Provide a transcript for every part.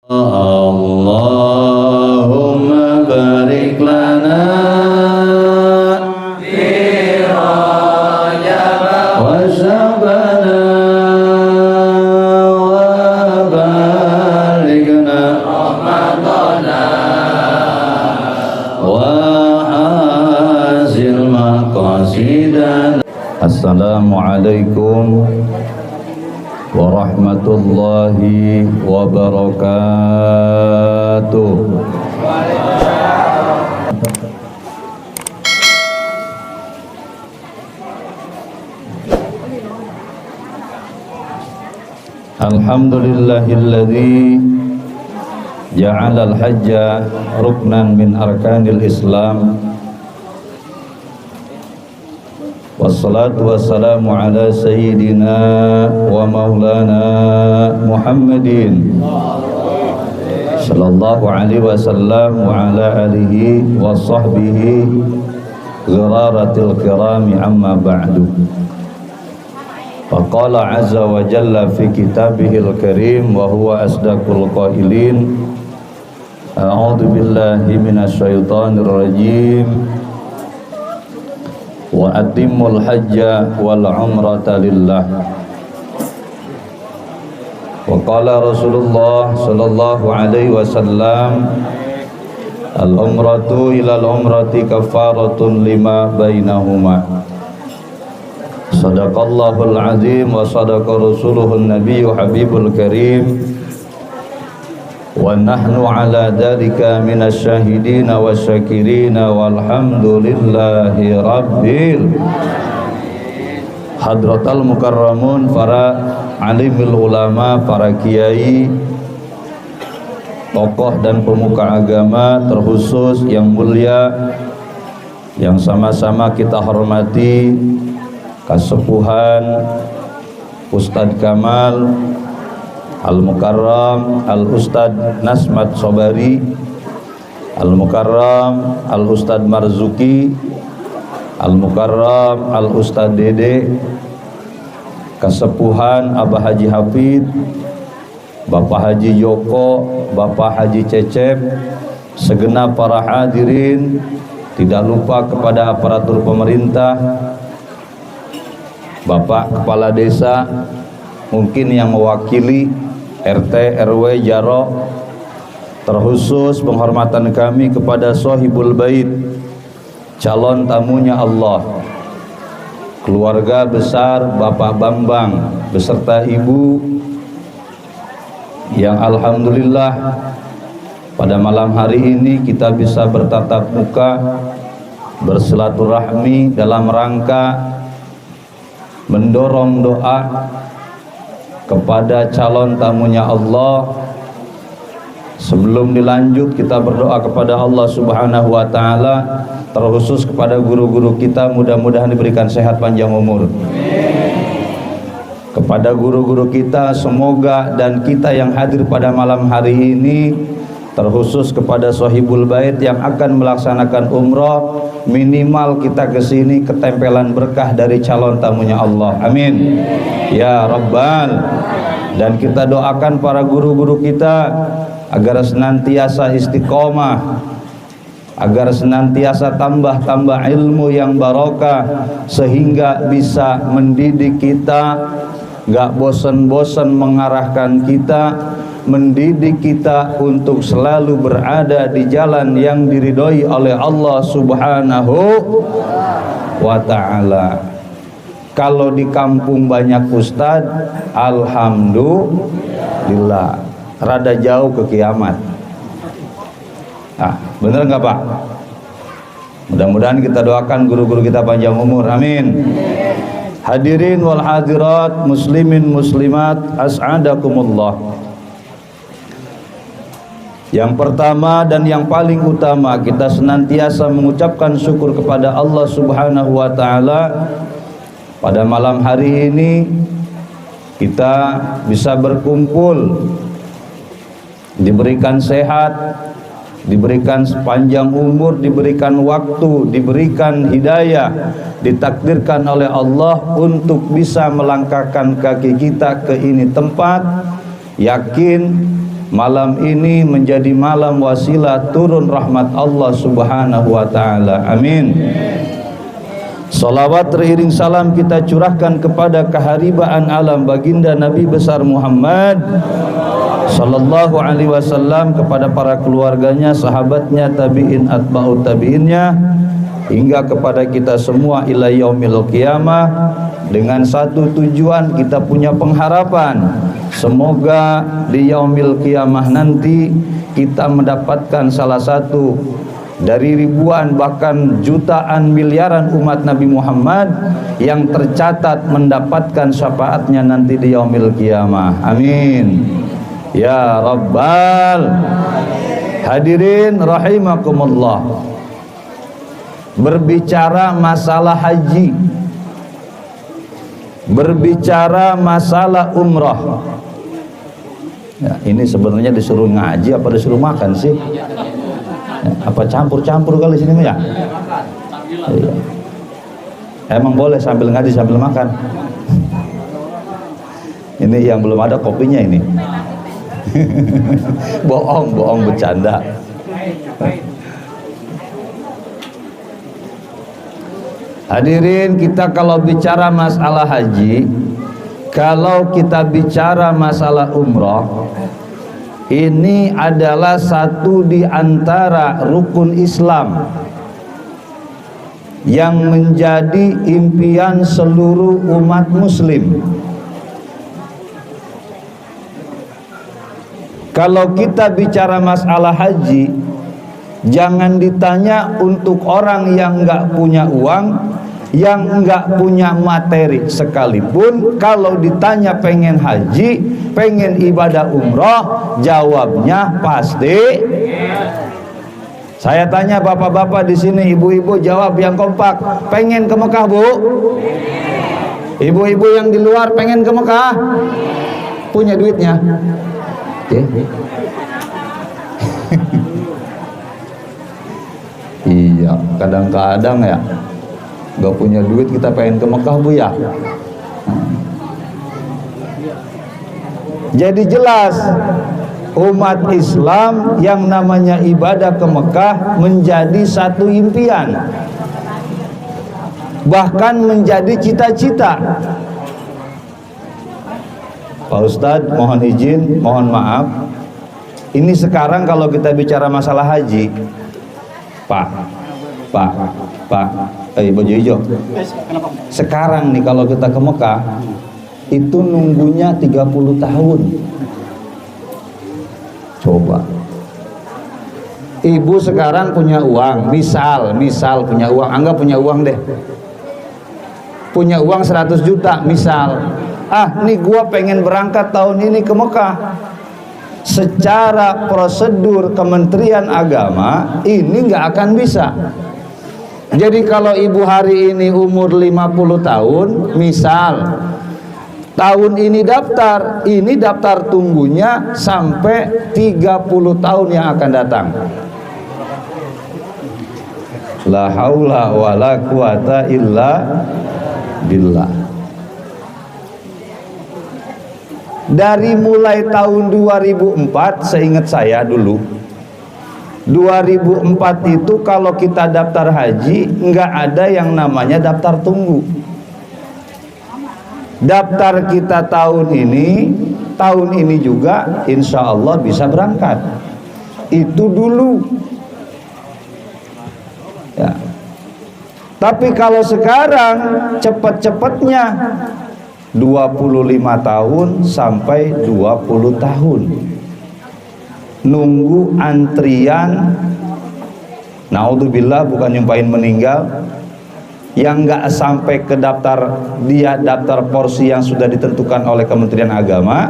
Allahumma barik lana fi Rajab wa Sya'bana wa balighna Ramadana wa hasil maqasidana. Assalamualaikum warahmatullahi wabarakatuh. Alhamdulillahilladzi ja'ala al-hajja ruknan min arkanil Islam. Wassalatu wassalamu ala sayyidina wa maulana Muhammadin sallallahu alaihi wasallam wa ala alihi wa sahbihi ghiraratil kirami amma ba'du. Faqala azza wa jalla fi kitabihil karim wa huwa asdaqul qailin. A'udzu billahi minasy syaithanir rajim. Wa atimmul hajja wal umrata lillah. Wa qala Rasulullah sallallahu alaihi wasallam, al umratu ila al umrati kafaratun lima bainahuma. Sadaqallahul azim wa sadaqa rasuluhun nabiyyu habibul karim. Wa nahnu ala dhalika minas syahidina wasyakirina walhamdulillahi rabbil. Hadratal mukarramun, para alimul ulama, para kiai, tokoh dan pemuka agama, terkhusus yang mulia yang sama-sama kita hormati, Kasepuhan Ustadz Kamal Al-Mukarram Al-Ustadz Nasmat Sobari, Al-Mukarram Al-Ustadz Marzuki, Al-Mukarram Al-Ustadz Dede, Kasepuhan Abah Haji Hafid, Bapak Haji Joko, Bapak Haji Cecep, segenap para hadirin, tidak lupa kepada aparatur pemerintah, Bapak Kepala Desa, mungkin yang mewakili RT, RW, Jaro, terkhusus penghormatan kami kepada Sohibul Bait, calon tamunya Allah, keluarga besar Bapak Bambang beserta Ibu, yang alhamdulillah pada malam hari ini kita bisa bertatap muka, bersilaturahmi dalam rangka mendorong doa kepada calon tamunya Allah. Sebelum dilanjut, kita berdoa kepada Allah Subhanahu wa taala, terkhusus kepada guru-guru kita, mudah-mudahan diberikan sehat panjang umur. Kepada guru-guru kita, semoga dan kita yang hadir pada malam hari ini, terkhusus kepada Sohibul Bait yang akan melaksanakan umroh, minimal kita kesini ketempelan berkah dari calon tamunya Allah. Amin ya Rabbal. Dan kita doakan para guru-guru kita agar senantiasa istiqomah, agar senantiasa tambah ilmu yang barokah, sehingga bisa mendidik kita, gak bosan-bosan mengarahkan kita, mendidik kita untuk selalu berada di jalan yang diridhoi oleh Allah Subhanahu wa ta'ala. Kalau di kampung banyak ustad, alhamdulillah, rada jauh ke kiamat. Bener nggak Pak? Mudah-mudahan kita doakan guru-guru kita panjang umur, amin. Hadirin wal hadirat, muslimin muslimat, as'adakumullah. Yang pertama dan yang paling utama, kita senantiasa mengucapkan syukur kepada Allah Subhanahu wa ta'ala. Pada malam hari ini kita bisa berkumpul, diberikan sehat, diberikan sepanjang umur, diberikan waktu, diberikan hidayah, ditakdirkan oleh Allah untuk bisa melangkahkan kaki kita ke ini tempat. Yakin malam ini menjadi malam wasilah turun rahmat Allah Subhanahu wa taala. Amin. Salawat teriring salam kita curahkan kepada keharibaan alam baginda Nabi besar Muhammad sallallahu alaihi wasallam, kepada para keluarganya, sahabatnya, tabi'in, atba'ut tabi'innya, hingga kepada kita semua ila yaumil qiyamah. Dengan satu tujuan, kita punya pengharapan, semoga di yaumil qiyamah nanti kita mendapatkan salah satu dari ribuan bahkan jutaan miliaran umat Nabi Muhammad yang tercatat mendapatkan syafaatnya nanti di yaumil qiyamah. Amin ya rabbal. Hadirin rahimakumullah, berbicara masalah haji, berbicara masalah umrah, ya, ini sebenarnya disuruh ngaji apa disuruh makan sih? Apa campur-campur kali sini ya? Iya. Emang boleh sambil ngaji sambil makan. Ini yang belum ada kopinya ini. Bohong bercanda. Hadirin, kita kalau bicara masalah haji, kalau kita bicara masalah umrah, ini adalah satu di antara rukun Islam yang menjadi impian seluruh umat muslim. Kalau kita bicara masalah haji, jangan ditanya untuk orang yang nggak punya uang, yang nggak punya materi sekalipun. Kalau ditanya pengen haji, pengen ibadah umroh, jawabnya pasti. Saya tanya bapak-bapak di sini, ibu-ibu jawab yang kompak, pengen ke Mekah bu? Ibu-ibu yang di luar pengen ke Mekah? Punya duitnya? Okay. Iya, kadang-kadang ya gak punya duit kita pengen ke Mekah bu ya. Jadi jelas umat Islam yang namanya ibadah ke Mekah menjadi satu impian, bahkan menjadi cita-cita. Pak Ustadz mohon izin, mohon maaf, ini sekarang kalau kita bicara masalah haji, Pak, baju hijau. Sekarang nih kalau kita ke Mekah itu nunggunya 30 tahun. Coba. Ibu sekarang punya uang, misal punya uang, anggap punya uang deh. Punya uang 100 juta misal. Nih gua pengen berangkat tahun ini ke Mekah. Secara prosedur Kementerian Agama ini nggak akan bisa. Jadi kalau ibu hari ini umur 50 tahun misal, tahun ini daftar tunggunya sampai 30 tahun yang akan datang. La haula wala quwata illa billah. Dari mulai tahun 2004, seingat saya dulu 2004 itu kalau kita daftar haji nggak ada yang namanya daftar tunggu. Daftar kita tahun ini juga insya Allah bisa berangkat. Itu dulu ya. Tapi kalau sekarang cepet-cepetnya 25 tahun sampai 20 tahun nunggu antrian. Naudzubillah, bukan nyumpain meninggal, yang nggak sampai ke daftar porsi yang sudah ditentukan oleh Kementerian Agama,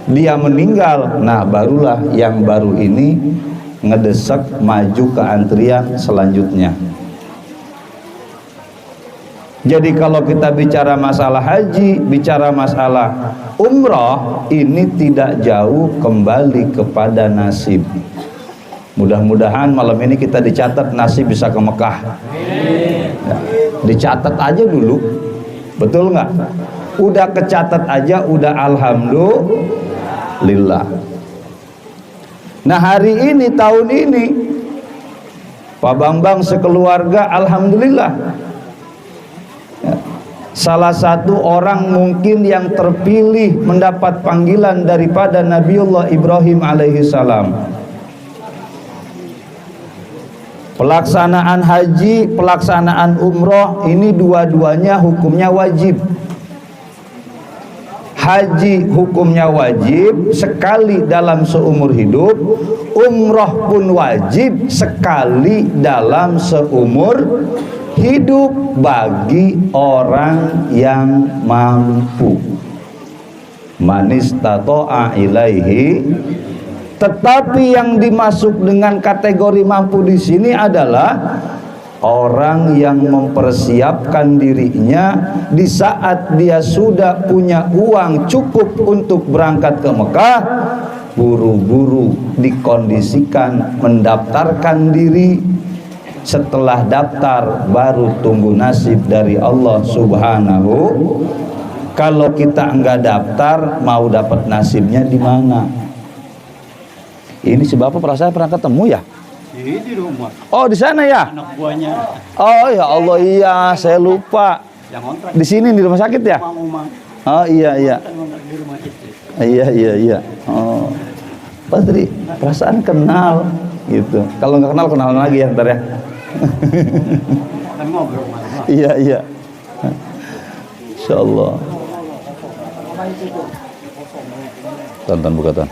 dia meninggal. Nah barulah yang baru ini ngedesek maju ke antrian selanjutnya. Jadi kalau kita bicara masalah haji, bicara masalah umrah, ini tidak jauh kembali kepada nasib. Mudah-mudahan malam ini kita dicatat nasib bisa ke Mekah. Ya, dicatat aja dulu, betul nggak? Udah kecatat aja, udah alhamdulillah. Nah hari ini, tahun ini, Pak Bambang sekeluarga alhamdulillah ya, salah satu orang mungkin yang terpilih mendapat panggilan daripada Nabiullah Ibrahim alaihi salam. Pelaksanaan haji, pelaksanaan umroh ini dua-duanya hukumnya wajib. Haji hukumnya wajib sekali dalam seumur hidup, umroh pun wajib sekali dalam seumur hidup bagi orang yang mampu. Manistata'a ilaihi. Tetapi yang dimasuk dengan kategori mampu di sini adalah orang yang mempersiapkan dirinya di saat dia sudah punya uang cukup untuk berangkat ke Mekah, buru-buru dikondisikan mendaftarkan diri. Setelah daftar baru tunggu nasib dari Allah Subhanahu. Kalau kita enggak daftar, mau dapat nasibnya di mana? Ini si Bapak perasaan pernah ketemu ya? Di rumah. Oh, di sana ya? Anak buahnya. Oh ya Allah, iya, saya lupa. Yang kontrak. Di sini di rumah sakit ya? Umang. Oh iya iya. Di rumah itu. Iya. Oh. Patri, perasaan kenal gitu. Kalau nggak kenal kenalan lagi ya ntar ya. Kan ngobrol malam. Iya. Insyaallah. Tonton buka ton.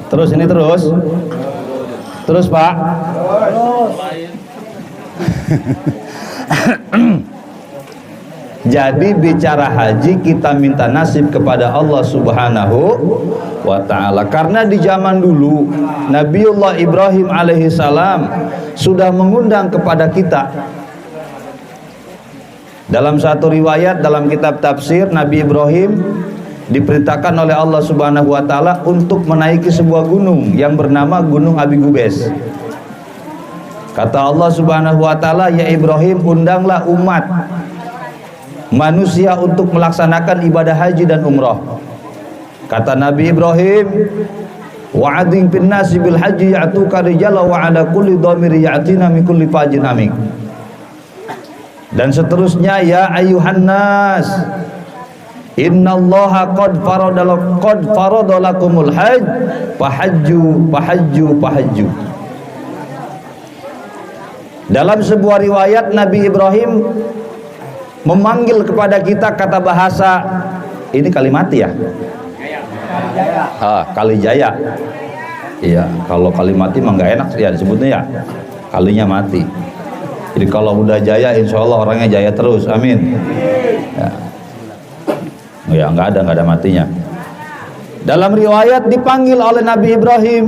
Terus ini terus Pak. Jadi bicara haji kita minta nasib kepada Allah Subhanahu wa ta'ala. Karena di zaman dulu Nabiullah Ibrahim alaihi salam sudah mengundang kepada kita. Dalam satu riwayat dalam kitab tafsir, Nabi Ibrahim diperintahkan oleh Allah Subhanahu wa ta'ala untuk menaiki sebuah gunung yang bernama Gunung Abi Gubes. Kata Allah Subhanahu wa ta'ala, ya Ibrahim, undanglah umat manusia untuk melaksanakan ibadah haji dan umrah. Kata Nabi Ibrahim, wa'adzim fin nasi bil haji ya'tuka rijala wa ala kulli dhamiri ya'tina min kulli fajin amik. Dan seterusnya, ya ayuhan nas, innallaha qad faradalakumul hajj fahajju. Dalam sebuah riwayat Nabi Ibrahim memanggil kepada kita kata bahasa ini Kalimati ya? Kalijaya. Iya, kalau Kalimati mah nggak enak ya disebutnya ya. Kalinya mati. Jadi kalau udah jaya insya Allah orangnya jaya terus. Amin. Ya nggak ada matinya. Dalam riwayat dipanggil oleh Nabi Ibrahim,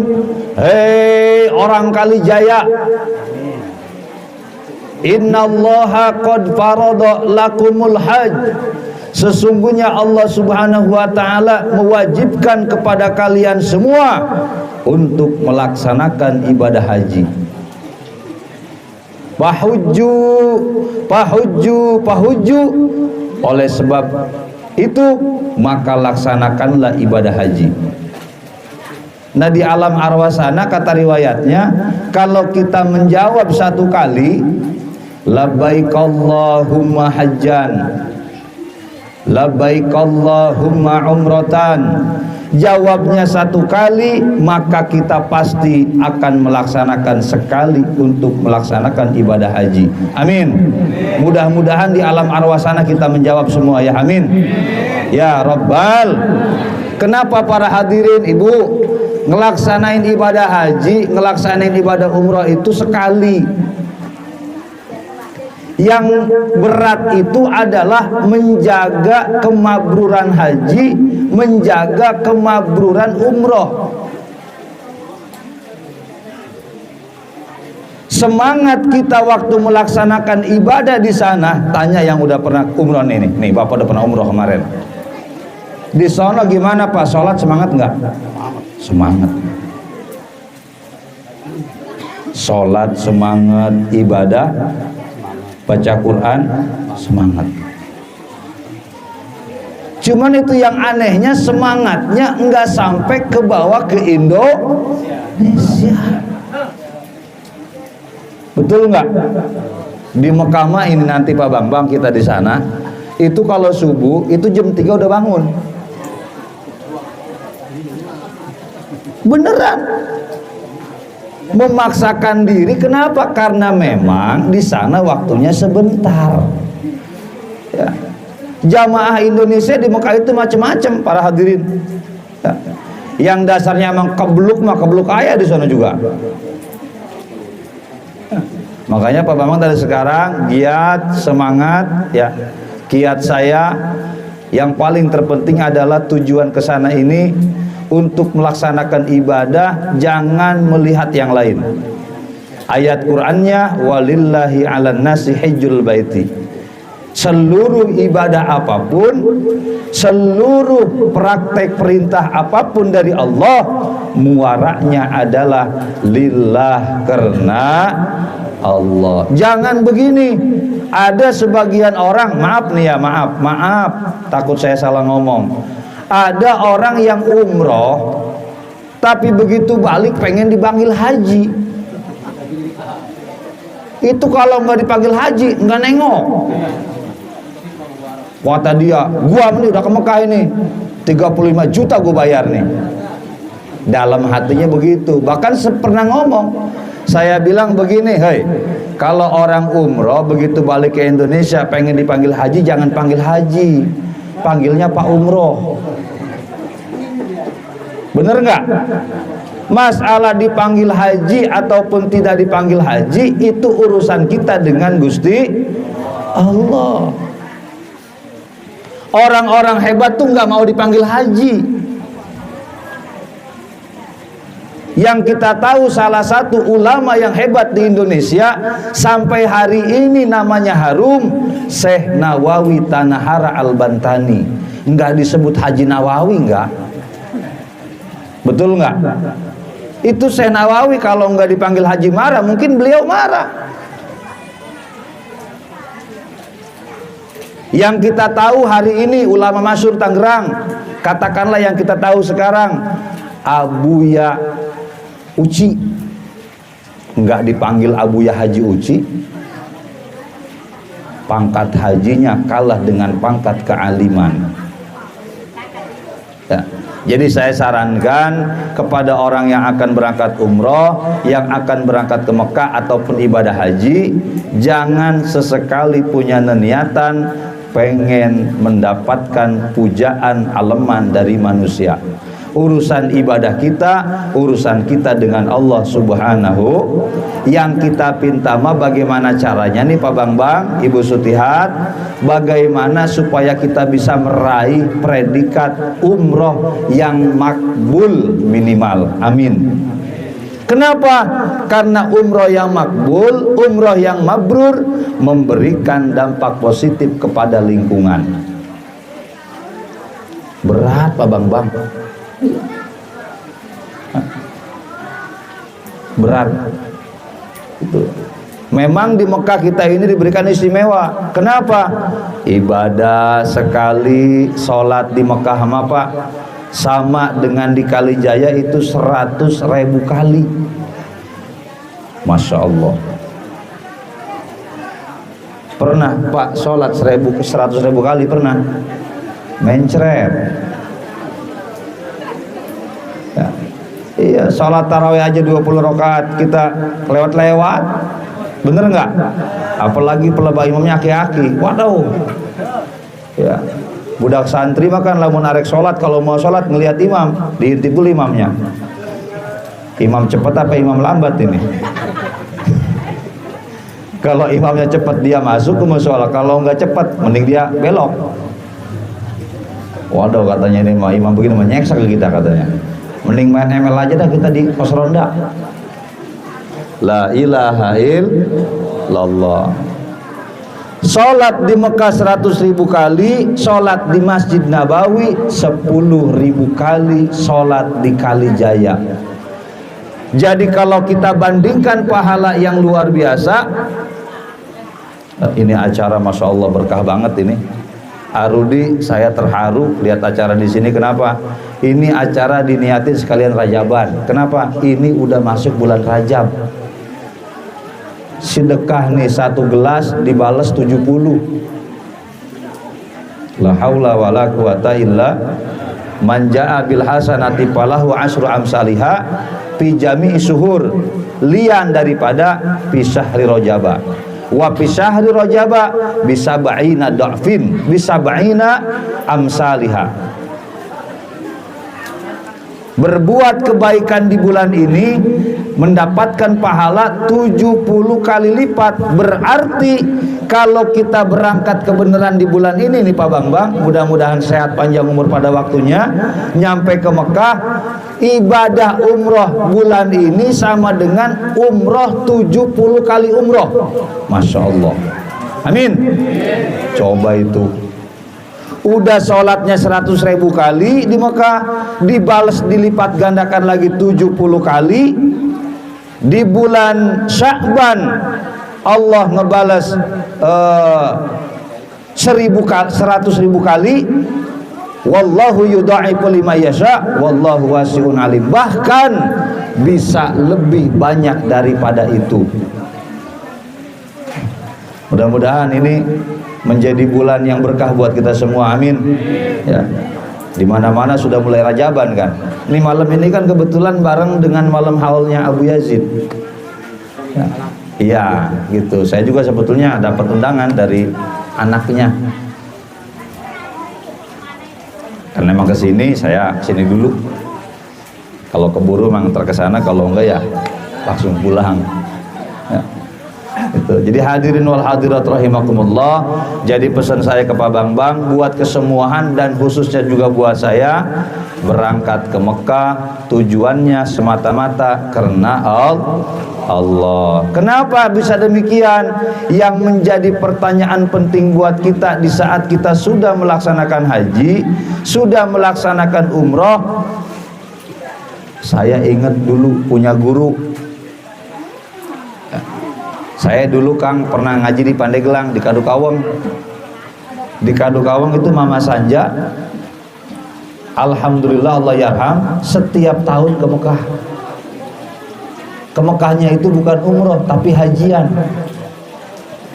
hei orang Kalijaya, innallaha qad farada lakumul hajj. Sesungguhnya Allah Subhanahu wa ta'ala mewajibkan kepada kalian semua untuk melaksanakan ibadah haji. Pahujju. Oleh sebab itu maka laksanakanlah ibadah haji. Nah di alam arwah sana kata riwayatnya, kalau kita menjawab satu kali labbaik Allahumma hajjan, labbaik Allahumma umratan, jawabnya satu kali, maka kita pasti akan melaksanakan sekali untuk melaksanakan ibadah haji. Amin. Mudah-mudahan di alam arwah sana kita menjawab semua ya, amin. Ya Rabbal. Kenapa para hadirin ibu ngelaksanain ibadah haji, ngelaksanain ibadah umrah itu sekali? Yang berat itu adalah menjaga kemabruran haji, menjaga kemabruran umroh. Semangat kita waktu melaksanakan ibadah di sana, tanya yang udah pernah umroh nih Bapak udah pernah umroh kemarin. Di sana gimana Pak? Sholat semangat nggak? Semangat. sholat semangat, ibadah, baca Quran semangat. Cuman itu yang anehnya, semangatnya enggak sampai ke bawah ke Indonesia. Betul enggak? Di Mekah mah ini nanti Pak Bambang, kita di sana itu kalau subuh itu jam 3 udah bangun. Beneran. Memaksakan diri, kenapa? Karena memang di sana waktunya sebentar. Ya. Jamaah Indonesia di Mekah itu macam-macam para hadirin. Ya. Yang dasarnya emang kebluk mah kebluk ayah di sana juga. Makanya Pak Bambang dari sekarang giat, semangat ya. Kiat saya yang paling terpenting adalah tujuan ke sana ini untuk melaksanakan ibadah, jangan melihat yang lain. Ayat Qur'annya walillahi 'alan nasi hajjul baiti. Seluruh ibadah apapun, seluruh praktek perintah apapun dari Allah, muaranya adalah lillah, karena Allah. Jangan begini. Ada sebagian orang, maaf nih ya, maaf, takut saya salah ngomong. Ada orang yang umroh, tapi begitu balik pengen dipanggil haji. Itu kalau nggak dipanggil haji, nggak nengok. Kata dia, gua nih udah ke Mekah ini, 35 juta gua bayar nih. Dalam hatinya begitu. Bahkan pernah ngomong, saya bilang begini, hei, kalau orang umroh begitu balik ke Indonesia pengen dipanggil haji, jangan panggil haji, panggilnya Pak Umroh. Bener nggak? Masalah dipanggil haji ataupun tidak dipanggil haji itu urusan kita dengan Gusti Allah. Orang-orang hebat tuh nggak mau dipanggil haji. Yang kita tahu salah satu ulama yang hebat di Indonesia sampai hari ini namanya harum, Syekh Nawawi Tanahara Al-Bantani. Enggak disebut Haji Nawawi, enggak. Betul enggak? Itu Syekh Nawawi kalau enggak dipanggil haji marah, mungkin beliau marah. Yang kita tahu hari ini ulama masyhur Tangerang, katakanlah yang kita tahu sekarang Abuya Uci, enggak dipanggil Abuya Haji Uci, pangkat hajinya kalah dengan pangkat kealiman ya. Jadi saya sarankan kepada orang yang akan berangkat umroh, yang akan berangkat ke Mekah ataupun ibadah haji, jangan sesekali punya niatan pengen mendapatkan pujaan aleman dari manusia. Urusan ibadah kita, urusan kita dengan Allah Subhanahu. Yang kita pinta mah bagaimana caranya nih Pak Bambang, Ibu Sutihat, bagaimana supaya kita bisa meraih predikat umroh yang makbul minimal. Amin. Kenapa? Karena umroh yang makbul, umroh yang mabrur memberikan dampak positif kepada lingkungan. Berat Pak Bambang. Berat itu. Memang di Mekah kita ini diberikan istimewa. Kenapa? Ibadah sekali sholat di Mekah sama Pak sama dengan di Kalijaya itu 100.000 kali. Masya Allah. Pernah Pak sholat 100.000 kali pernah? Mencret. Ya. Iya, sholat tarawih aja 20 rakaat kita lewat-lewat, bener nggak? Apalagi pelebah imamnya aki-aki, waduh. Ya, budak santri makan lamun arek sholat, kalau mau sholat ngelihat imam, diintip dulu imamnya. Imam cepat apa imam lambat ini? Kalau imamnya cepat dia masuk ke musola, kalau nggak cepat mending dia belok. Waduh, katanya ini imam begini menyeksa ke kita katanya. Mending main ML aja dah kita di pos ronda. La ilaha illallah. Sholat di Mekah 100.000 kali, sholat di Masjid Nabawi 10.000 kali, sholat di Kalijaya. Jadi kalau kita bandingkan pahala yang luar biasa, ini acara Masya Allah berkah banget ini. Arudi, saya terharu lihat acara di sini. Kenapa? Ini acara diniatin sekalian Rajaban. Kenapa? Ini udah masuk bulan Rajab. Sedekah nih 1 gelas dibales 70. La haula wala quwata illa man jaa bil hasanati falahu asyru amsalihha fi jami'i suhur, lian daripada fi syahri Rajaba. Wa fi syahri Rajaba bisab'ina dha'fin bisab'ina amsalihha. Berbuat kebaikan di bulan ini mendapatkan pahala 70 kali lipat. Berarti kalau kita berangkat kebenaran di bulan ini nih Pak Bambang, mudah-mudahan sehat panjang umur pada waktunya, nyampe ke Mekah, ibadah umroh bulan ini sama dengan umroh 70 kali umroh. Masya Allah. Amin. Coba itu. Udah sholatnya 100.000 kali di Mekah, dibales dilipat gandakan lagi 70 kali. Di bulan Sya'ban Allah ngebales 100.000 kali. Wallahu yudha'ifu liman yasha wallahu wasi'un alim. Bahkan bisa lebih banyak daripada itu. Mudah-mudahan ini menjadi bulan yang berkah buat kita semua. Amin. Ya. Di mana-mana sudah mulai Rajaban kan. Ini malam ini kan kebetulan bareng dengan malam haulnya Abu Yazid. Ya. Iya, gitu. Saya juga sebetulnya dapat undangan dari anaknya. Karena memang kesini, saya kesini dulu. Kalau keburu memang terkesana, kalau enggak ya langsung pulang. Ya. Itu. Jadi hadirin wal hadirat rahimakumullah. Jadi pesan saya ke Pak Bambang, buat kesemuahan dan khususnya juga buat saya, berangkat ke Mekah tujuannya semata-mata karena Allah. Kenapa bisa demikian? Yang menjadi pertanyaan penting buat kita di saat kita sudah melaksanakan haji, sudah melaksanakan umroh. Saya ingat dulu punya guru. Saya dulu Kang pernah ngaji di Pandeglang, di Kadukaweng. Di Kadukaweng itu Mama Sanja, alhamdulillah Allah yarham, setiap tahun ke Mekah. Ke Mekahnya itu bukan umroh tapi hajian.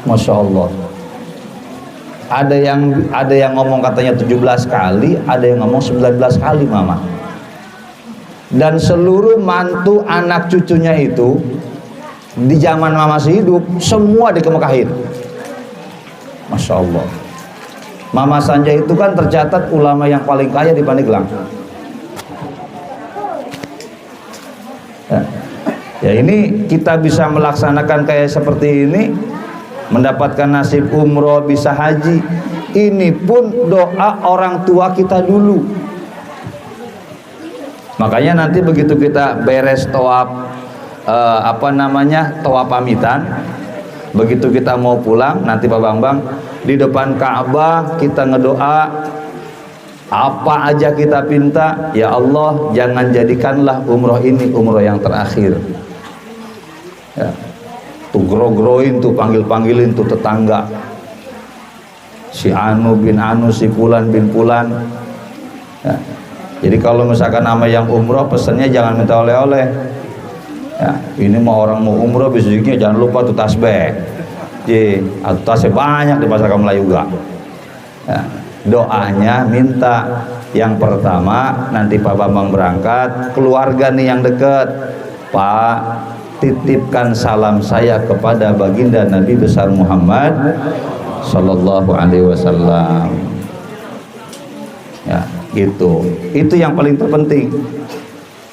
Masya Allah. Ada yang ngomong katanya 17 kali, ada yang ngomong 19 kali Mama. Dan seluruh mantu anak cucunya itu di zaman Mama masih hidup semua dikemekahin. Masya Allah. Mama Sanja itu kan tercatat ulama yang paling kaya di Pandeglang. Ya ini kita bisa melaksanakan kayak seperti ini, mendapatkan nasib umroh, bisa haji. Ini pun doa orang tua kita dulu. Makanya nanti begitu kita beres tawaf tawaf pamitan, begitu kita mau pulang nanti Pak Bambang di depan Ka'bah kita ngedoa apa aja kita pinta, ya Allah jangan jadikanlah umroh ini umroh yang terakhir. Ya. Tuh gro-groin tuh, panggil-panggilin tuh tetangga, si Anu bin Anu, si Pulan bin Pulan. Ya. Jadi kalau misalkan nama yang umroh pesannya jangan minta oleh-oleh. Ya, ini mau orang mau umroh bisiknya jangan lupa tuh tasbih. Tasbih banyak di pasar Melayu juga. Ya, doanya minta yang pertama nanti Pak Bambang berangkat, keluarga nih yang dekat, Pak titipkan salam saya kepada baginda Nabi besar Muhammad Sallallahu Alaihi Wasallam. Ya, gitu. Itu yang paling terpenting.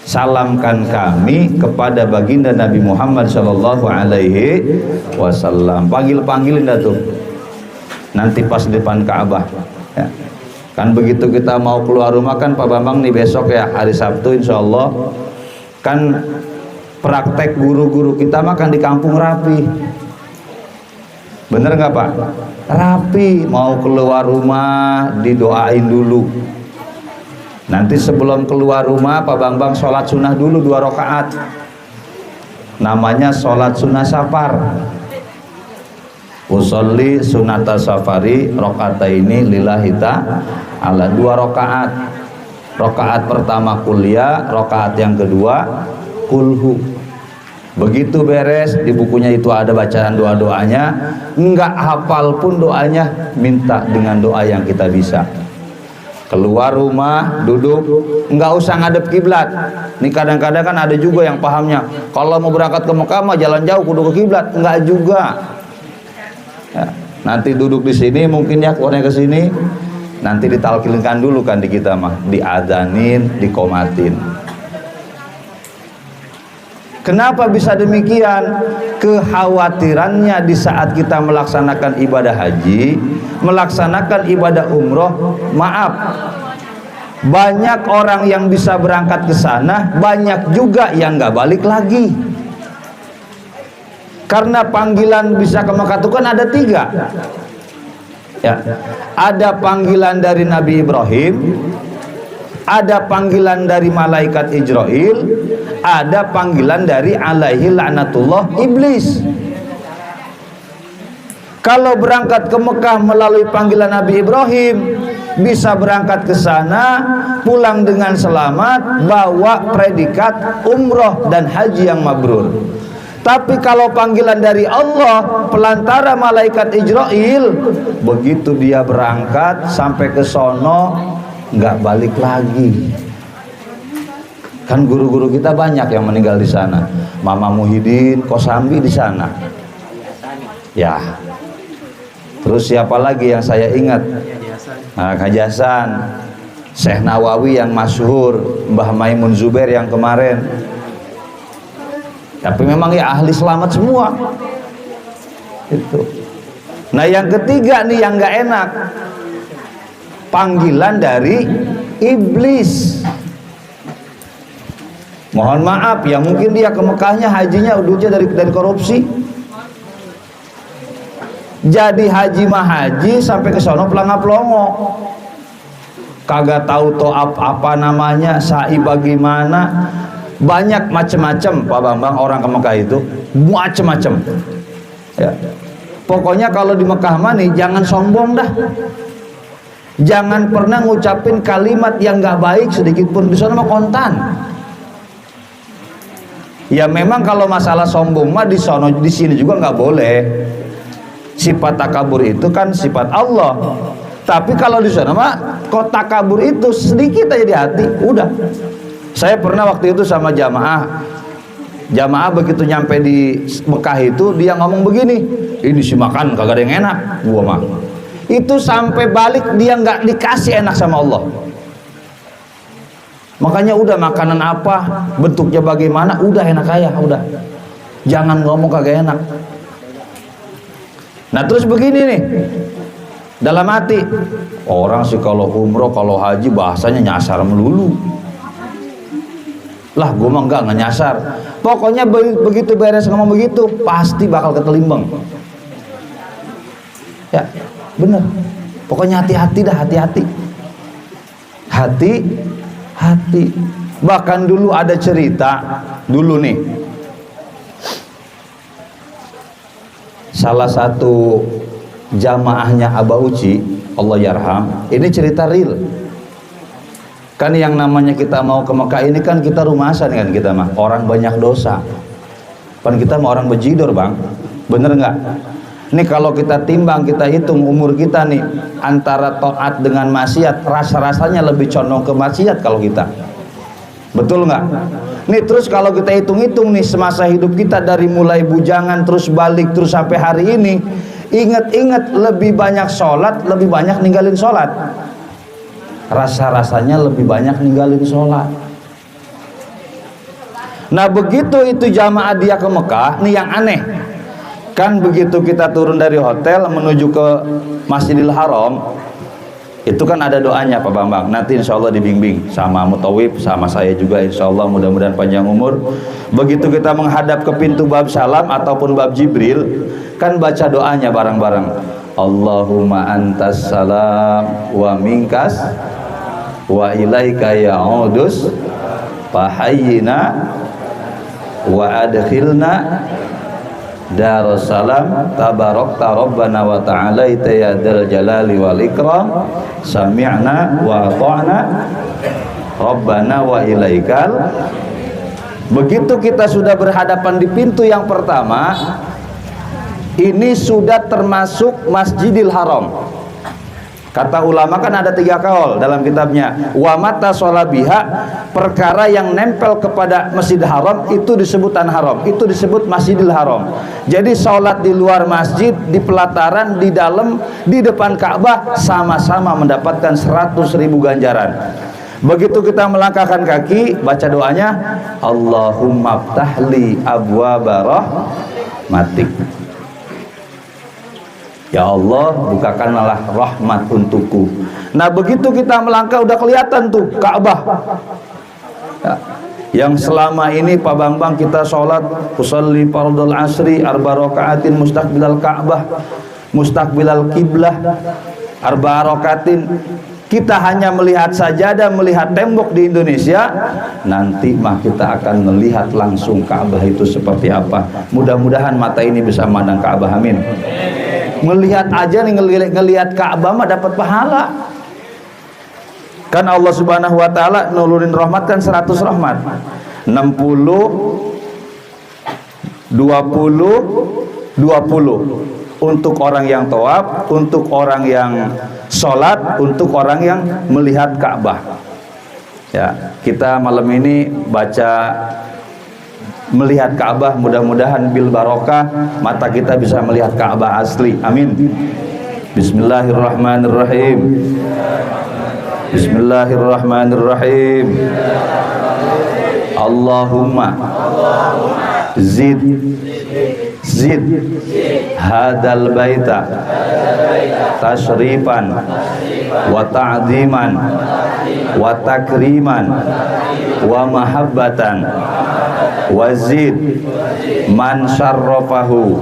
Salamkan kami kepada baginda Nabi Muhammad Sallallahu Alaihi Wasallam. Panggil-panggilin dah tuh. Nanti pas depan Ka'bah. Ya. Kan begitu kita mau keluar rumah kan Pak Bambang nih besok ya hari Sabtu Insya Allah. Kan praktek guru-guru kita makan di kampung rapi. Bener nggak Pak? Rapi. Mau keluar rumah didoain dulu. Nanti sebelum keluar rumah Pak Bambang sholat sunnah dulu 2 rakaat. namanya sholat sunnah safar. Usolli sunata safari rakaataini lillahi ta'ala, 2 rakaat. Rakaat pertama kuliah, rakaat yang kedua kulhu. Begitu beres, di bukunya itu ada bacaan doa-doanya. Enggak hafal pun doanya, minta dengan doa yang kita bisa. Keluar rumah, duduk, enggak usah ngadep kiblat. Ini kadang-kadang kan ada juga yang pahamnya, kalau mau berangkat ke Mekah mah jalan jauh kudu ke kiblat. Enggak juga. Ya, nanti duduk di sini mungkin ya, keluarnya ke sini, nanti ditalkinkan dulu kan di kita mah, diadanin, dikomatin. Kenapa bisa demikian? Kekhawatirannya di saat kita melaksanakan ibadah haji, melaksanakan ibadah umroh, maaf, banyak orang yang bisa berangkat ke sana, banyak juga yang nggak balik lagi. Karena panggilan bisa ke Mekah itu kan ada 3. Ya, ada panggilan dari Nabi Ibrahim, ada panggilan dari malaikat Israil, ada panggilan dari alaihi la'natullah iblis. Kalau berangkat ke Mekah melalui panggilan Nabi Ibrahim, bisa berangkat ke sana, pulang dengan selamat, bawa predikat umroh dan haji yang mabrur. Tapi kalau panggilan dari Allah pelantara malaikat Israil, begitu dia berangkat sampai ke sono nggak balik lagi. Kan guru-guru kita banyak yang meninggal di sana. Mama Muhyiddin, Kosambi di sana. Ya. Terus siapa lagi yang saya ingat? Nah, Haji Hasan, Syekh Nawawi yang masyhur, Mbah Maimun Zubair yang kemarin. Tapi memang ya ahli selamat semua. Itu. Nah, yang ketiga nih yang nggak enak. Panggilan dari iblis. Mohon maaf ya, mungkin dia ke Mekahnya hajinya duitnya dari korupsi. Jadi haji mah haji sampai ke sono pelongo-pelongo. Kagak tahu to'ab apa namanya, sa'i bagaimana. Banyak macam-macam Pak Bambang orang ke Mekah itu, macam-macam. Ya. Pokoknya kalau di Mekah mah nih jangan sombong dah. Jangan pernah ngucapin kalimat yang nggak baik sedikit pun. Di sana mah kontan. Ya memang kalau masalah sombong mah di sono di sini juga nggak boleh. Sifat takabur itu kan sifat Allah. Tapi kalau di sana mah kok takabur itu sedikit aja di hati, udah. Saya pernah waktu itu sama jamaah begitu nyampe di Mekah itu dia ngomong begini, ini sih makan kagak ada yang enak, gua mah. Itu sampai balik dia nggak dikasih enak sama Allah. Makanya udah makanan apa, bentuknya bagaimana, udah enak aja, udah. Jangan ngomong kagak enak. Nah terus begini nih, dalam hati, orang sih kalau umroh, kalau haji bahasanya nyasar melulu. Lah gue mah enggak nyasar. Pokoknya begitu beres ngomong begitu pasti bakal ketelimbang. Ya bener. Pokoknya hati-hati dah, hati-hati. Hati-hati. Bahkan dulu ada cerita dulu nih. Salah satu jamaahnya Abah Uci, Allah yarham, ini cerita real. Kan yang namanya kita mau ke Mekah ini kan kita rumasan kan kita mah, orang banyak dosa. Kan kita mah orang bejidor bang, bener nggak? Nih kalau kita timbang, kita hitung umur kita nih antara taat dengan maksiat, rasa-rasanya lebih condong ke maksiat kalau kita. Betul nggak? Nih terus kalau kita hitung-hitung nih semasa hidup kita dari mulai bujangan terus balik terus sampai hari ini, ingat-ingat lebih banyak sholat, lebih banyak ninggalin sholat. Rasa-rasanya lebih banyak ninggalin sholat. Nah begitu itu jamaah dia ke Mekah, nih yang aneh kan begitu kita turun dari hotel menuju ke Masjidil Haram, itu kan ada doanya Pak Bambang. Nanti insya Allah dibimbing sama Mutawib, sama saya juga insya Allah, mudah-mudahan panjang umur. Begitu kita menghadap ke pintu bab salam ataupun bab Jibril, kan baca doanya bareng-bareng. Allahumma antas salam wa minkas wa ilaika ya'udus fahayyina. wa adkhilna Darussalam tabarakta rabbana wa ta'ala ya dzal jalali wal ikram sami'na wa ata'na rabbana wa ilaikal. Begitu kita sudah berhadapan di pintu yang pertama, ini sudah termasuk Masjidil Haram. Kata ulama kan ada 3 kaul dalam kitabnya. Wa mata sholabiha, perkara yang nempel kepada Masjidil Haram itu disebutan haram, itu disebut Masjidil Haram. Jadi sholat di luar masjid, di pelataran, di dalam, di depan Ka'bah sama-sama mendapatkan 100.000 ganjaran. Begitu kita melangkahkan kaki, baca doanya, Allahumma ftahli abwaaba rahmatik. Ya Allah, bukakanlah rahmat untukku. Nah, begitu kita melangkah udah kelihatan tuh Ka'bah. Ya. Yang selama ini Pak Bambang kita sholat usolli fardhul asri arba rakaatin mustaqbilal Ka'bah, mustaqbilal kiblah arba rakaatin. Kita hanya melihat sajadah, melihat tembok di Indonesia. Nanti mah kita akan melihat langsung Ka'bah itu seperti apa. Mudah-mudahan mata ini bisa memandang Ka'bah, amin. Melihat aja nih, ngelihat Ka'bah mah dapat pahala. Kan Allah Subhanahu wa taala nulurin rahmat kan 100 rahmat. 60 20 20 untuk orang yang tawaf, untuk orang yang sholat, untuk orang yang melihat Ka'bah. Ya, kita malam ini baca melihat Ka'bah, mudah-mudahan bil barokah mata kita bisa melihat Ka'bah asli, amin. Bismillahirrahmanirrahim. Bismillahirrahmanirrahim. Allahumma zid hadal baita tashrifan wa ta'ziman wa takriman wa mahabbatan wazid man syarrafahu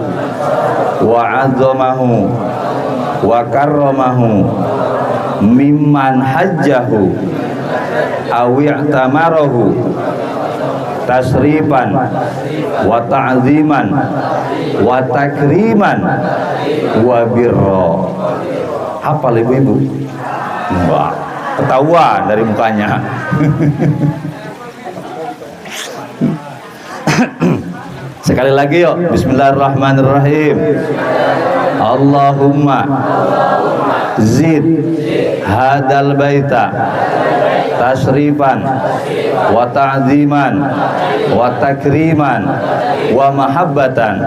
wa azamahu wa karramahu mimman hajjahu awi'tamarahu tasrifan wa ta'ziman wa takriman wa birra. Hafal ibu-ibu? Wah, ketahuan dari mukanya. Sekali lagi yuk. Bismillahirrahmanirrahim. Allahumma zid hadal baita tasrifan wa ta'ziman wa takriman wa mahabbatan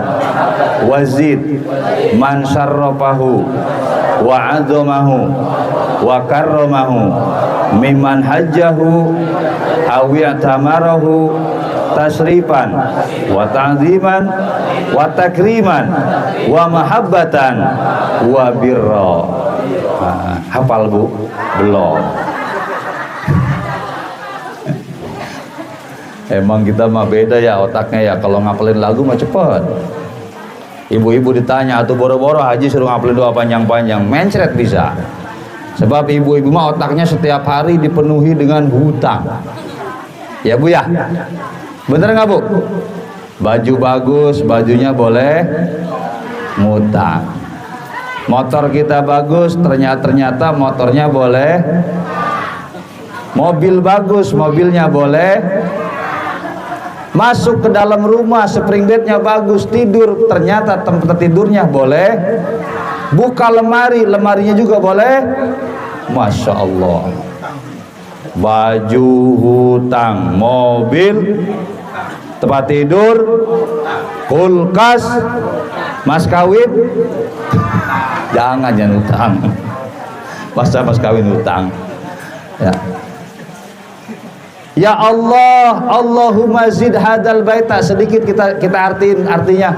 wazid man syarrafahu wa azamahu wa karramahu mimman hajjahu awi'tamarahu tasrifan wa ta'ziman wa takriman wa mahabbatan wa birra. Hafal Bu? Belum. Emang kita mah beda ya otaknya ya, kalau ngapalin lagu mah cepet. Ibu-ibu ditanya atau boro-boro haji suruh ngapalin doa panjang-panjang, mencret bisa. Sebab ibu-ibu mah otaknya setiap hari dipenuhi dengan hutang. Ya Bu ya? Bener nggak Bu? Baju bagus, bajunya boleh ngutang. Motor kita bagus, ternyata motornya boleh. Mobil bagus, mobilnya boleh. Masuk ke dalam rumah, spring bednya bagus, tidur, ternyata tempat tidurnya boleh. Buka lemari, lemarinya juga boleh. Masya Allah. Baju hutang, mobil, tempat tidur, kulkas, mas kawin. Jangan hutang. Masa mas kawin hutang. Ya. Ya Allah, Allahumma zid hadal baita. Sedikit kita artiin artinya.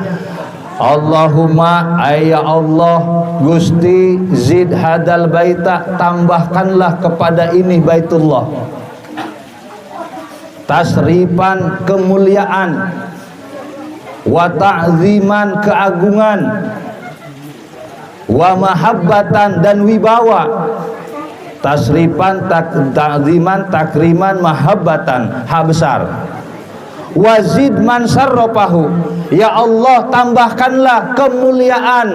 Allahumma ya Allah, Gusti zid hadal baita, tambahkanlah kepada ini Baitullah tasrifan, kemuliaan, wa ta'ziman, keagungan, wa mahabbatan, dan wibawa. Tasrifan, ta'ziman, takriman, mahabbatan, ha besar, wazid man sarrafahu, ya Allah tambahkanlah kemuliaan,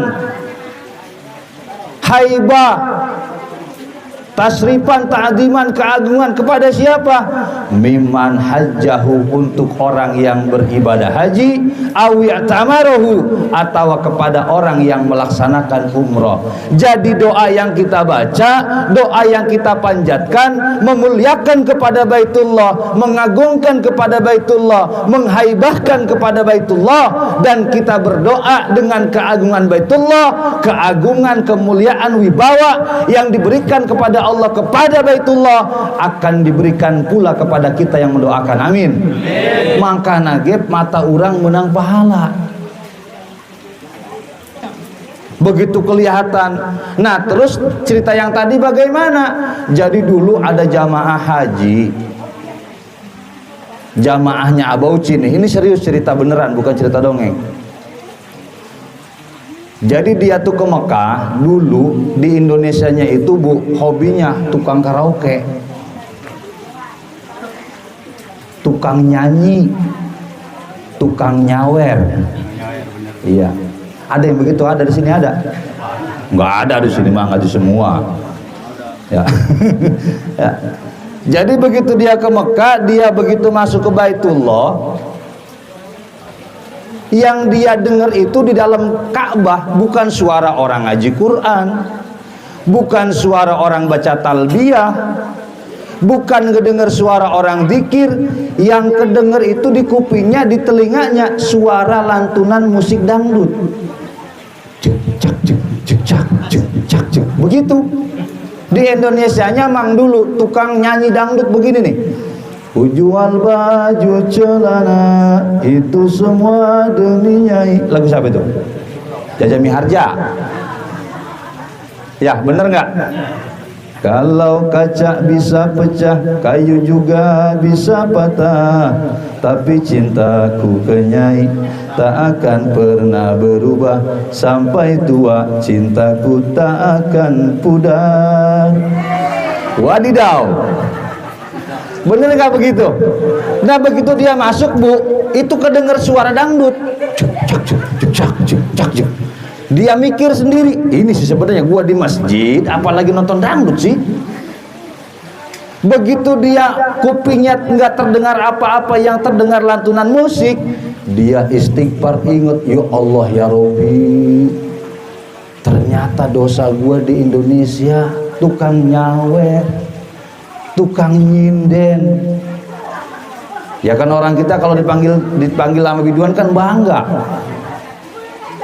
haibah, tasrifan, ta'ziman, keagungan kepada siapa? Mimman hajjahu, untuk orang yang beribadah haji, awi tamarahu, atau kepada orang yang melaksanakan umroh. Jadi doa yang kita baca, doa yang kita panjatkan, memuliakan kepada Baitullah, mengagungkan kepada Baitullah, menghaibahkan kepada Baitullah, dan kita berdoa dengan keagungan Baitullah, keagungan, kemuliaan, wibawa yang diberikan kepada Allah kepada Baitullah akan diberikan pula kepada kita yang mendoakan. Amin. Maka nagep mata orang menang pahala. Begitu kelihatan. Nah, terus cerita yang tadi bagaimana? Jadi dulu ada jamaah haji, jamaahnya Abauci nih. Ini serius, cerita beneran, bukan cerita dongeng. Jadi dia tuh ke Mekah dulu, di Indonesianya itu Bu, hobinya tukang karaoke, tukang nyanyi, tukang nyawer. Iya. Ada yang begitu? Ada di sini ada? Nggak ada di sini mah, nggak di semua. Ya. Ya. Jadi begitu dia ke Mekah, dia begitu masuk ke Baitullah, yang dia dengar itu di dalam Ka'bah bukan suara orang ngaji Quran, bukan suara orang baca talbiyah, bukan kedengar suara orang zikir. Yang kedengar itu di kupingnya, di telinganya, suara lantunan musik dangdut. Cek cak cek cek cak cek cak cek. Begitu. Di Indonesianya mang dulu tukang nyanyi dangdut begini nih. Jual baju celana itu semua demi Nyai. Lagu siapa itu? Jaja Miharja. Ya, bener nggak? Kalau kaca bisa pecah, kayu juga bisa patah, tapi cintaku ke Nyai tak akan pernah berubah, sampai tua cintaku tak akan pudar. Wadidaw. Bener nggak begitu? Nah begitu dia masuk Bu, itu kedengar suara dangdut. Dia mikir sendiri, ini sih sebenarnya gua di masjid, apalagi nonton dangdut sih. Begitu dia kupingnya nggak terdengar apa-apa, yang terdengar lantunan musik, dia istighfar, ingat, ya Allah ya Robbi, ternyata dosa gua di Indonesia tukang nyawer, tukang nyinden. Ya kan orang kita kalau dipanggil sama biduan kan bangga.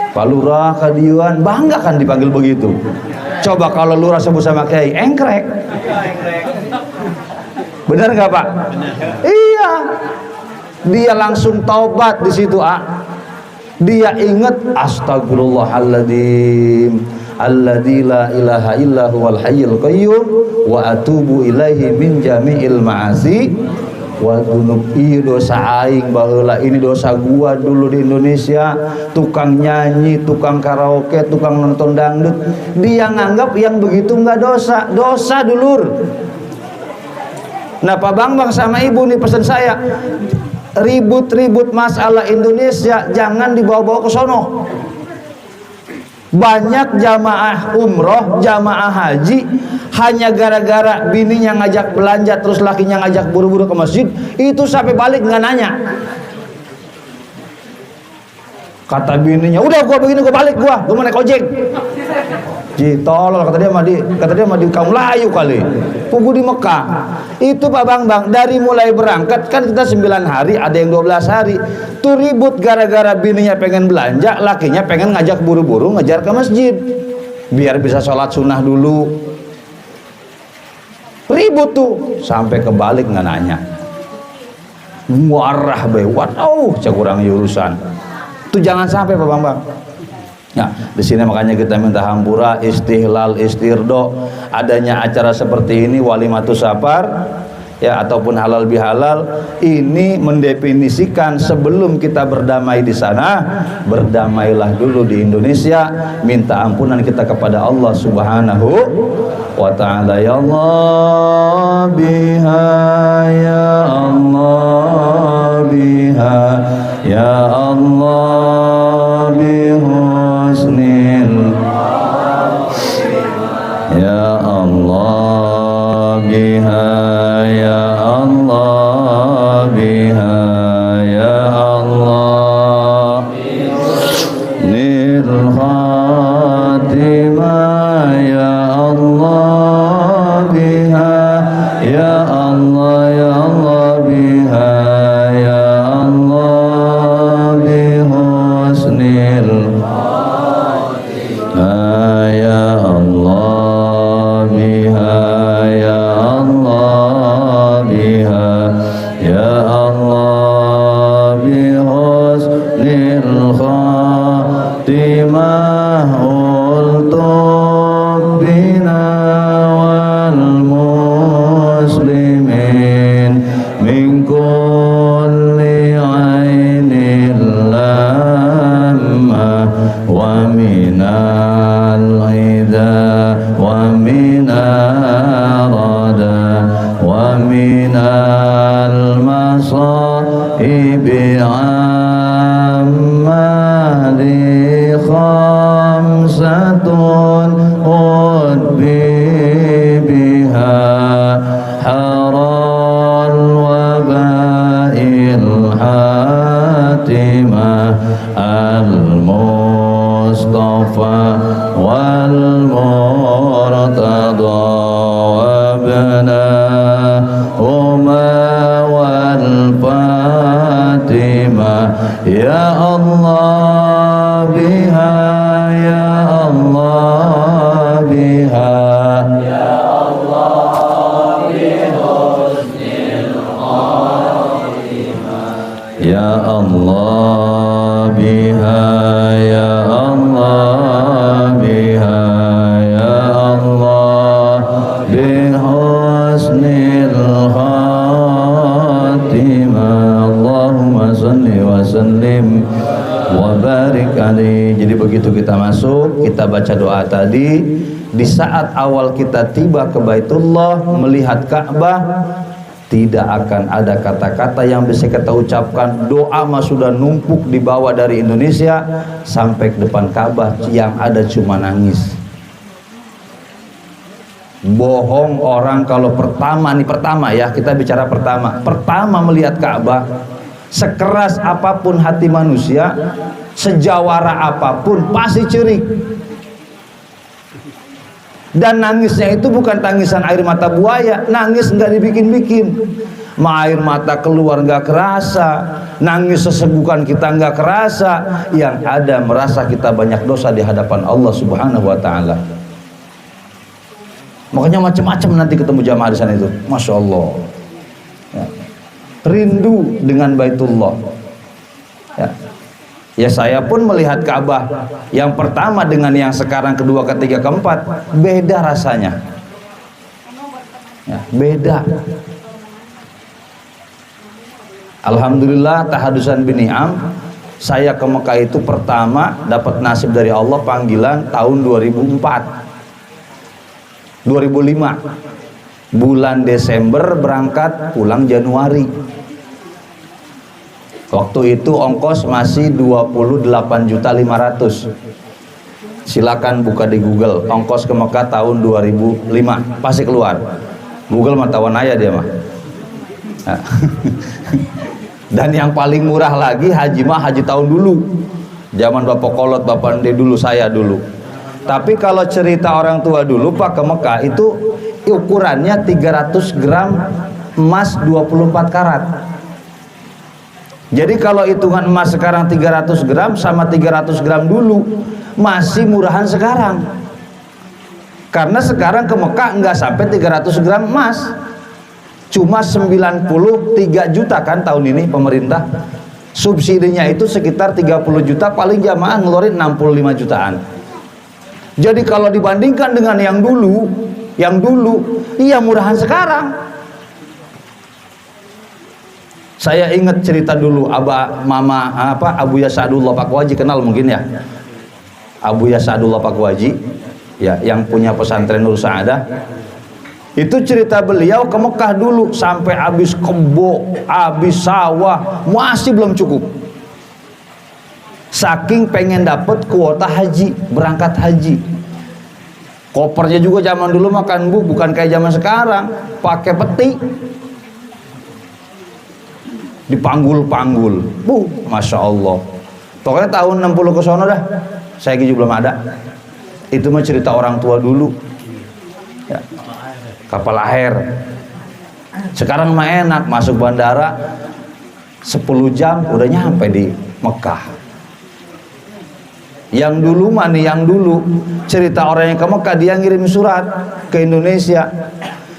Pak Lurah, Kadiuan, bangga kan dipanggil begitu. Coba kalau lurah sebut sama kiai, engkrek. Benar nggak Pak? Iya. Dia langsung taubat di situ, Dia ingat, astagfirullahaladzim, alladzi la ilaha illa huwal hayyul qayyum wa atubu ilaihi min jami'il ma'asi wa dzunub. Iya dosa aing baheula, ini dosa gua dulu di Indonesia, tukang nyanyi, tukang karaoke, tukang nonton dangdut. Dia nganggap yang begitu enggak dosa. Dosa dulur. Nah Pak Bambang sama Ibu nih pesan saya, ribut-ribut masalah Indonesia jangan dibawa-bawa ke sono. Banyak jamaah umroh, jamaah haji, hanya gara-gara bininya ngajak belanja, terus lakinya ngajak buru-buru ke masjid, itu sampai balik nggak nanya. Kata bininya, udah gua begini, gua balik, gua mau naik ojek. Tolol, kata dia mah di kaum layu kali. Pugu di Mekah. Itu Pak Bambang, dari mulai berangkat kan kita 9 hari, ada yang 12 hari. Tuh ribut gara-gara bininya pengen belanja, lakinya pengen ngajak buru-buru ngejar ke masjid biar bisa sholat sunnah dulu. Ribut tuh sampai kebalik nggak nanya. Warah bewat, kurang urusan. Tuh jangan sampai Pak Bambang. Nah, di sini makanya kita minta hampura, istihlal, istirdo, adanya acara seperti ini, walimatus safar, ya, ataupun halal bihalal, ini mendefinisikan sebelum kita berdamai di sana, berdamailah dulu di Indonesia, minta ampunan kita kepada Allah Subhanahu wa ta'ala. Ya Allah biha, ya Allah biha, ya Allah bihusnil, ya Allah biha, ya Allah biha, ya Allah nil khatimah, ya Allah biha, ya Allah, ya Allah biha, ya Allah bihusnil khatimah, ya Allah biha, ya Allah biha, ya Allah bihusnil khatimah, ultub bina wal muslimin min kulli ainin lamma wa minal ida wa minal rada wa minal masaibi amma li khamsatun qudbi biha haral wabail hatimah al-mustafa wal murtada wabna wal fatimah, ya Allah biha, ya Allah biha, ya Allah bihusnil khatimah, ya Allah biha, ya Allah biha, ya Allah bihusnil khatimah. Allahumma salli wa sallim wa barik alaihi. Jadi begitu kita masuk, kita baca doa tadi. Di saat awal kita tiba ke Baitullah, melihat Ka'bah, tidak akan ada kata-kata yang bisa kita ucapkan. Doa mah sudah numpuk dibawa dari Indonesia sampai ke depan Ka'bah, yang ada cuma nangis. Bohong orang kalau pertama ya, kita bicara pertama melihat Ka'bah, sekeras apapun hati manusia, sejawara apapun, pasti cerik. Dan nangisnya itu bukan tangisan air mata buaya, nangis nggak dibikin-bikin. Air mata keluar nggak kerasa, nangis sesegukan kita nggak kerasa, yang ada merasa kita banyak dosa di hadapan Allah Subhanahu wa ta'ala. Makanya macam-macam nanti ketemu jamaah di sana itu, masya Allah, ya. Rindu dengan Baitullah, ya. Ya, saya pun melihat Ka'bah yang pertama dengan yang sekarang kedua, ketiga, keempat, beda rasanya, ya, beda. Alhamdulillah tahadusan bini'am, saya ke Mekah itu pertama dapat nasib dari Allah panggilan tahun 2005 bulan Desember, berangkat, pulang Januari. Waktu itu ongkos masih 28.500.000. Silakan buka di Google, ongkos ke Mekah tahun 2005 pasti keluar. Google mata wanaya dia mah. Dan yang paling murah lagi haji mah haji tahun dulu, zaman Bapak Kolot, Bapak Ende dulu, saya dulu. Tapi kalau cerita orang tua dulu Pak ke Mekah itu ukurannya 300 gram emas 24 karat. Jadi kalau hitungan emas sekarang 300 gram sama 300 gram dulu, masih murahan sekarang. Karena sekarang ke Mekah nggak sampai 300 gram emas, cuma 93 juta kan tahun ini pemerintah. Subsidinya itu sekitar 30 juta, paling jamaah ngeluarin 65 jutaan. Jadi kalau dibandingkan dengan yang dulu, iya murahan sekarang. Saya ingat cerita dulu Abuya Sa'dullah Pakwaji, kenal mungkin ya, Abuya Sa'dullah Pakwaji ya, yang punya pesantren Nur Sa'adah. Itu cerita beliau ke Mekah dulu, sampai habis kebo, habis sawah, masih belum cukup. Saking pengen dapat kuota haji, berangkat haji. Kopernya juga zaman dulu makan bukan kayak zaman sekarang, pakai peti. Dipanggul-panggul, Masya Allah. Pokoknya tahun 60 ke sono dah, saya juga belum ada. Itu mah cerita orang tua dulu ya. Kapal air. Sekarang mah enak, masuk bandara 10 jam udah nyampe di Mekah. Yang dulu yang dulu cerita orang yang ke Mekah, dia ngirim surat ke Indonesia,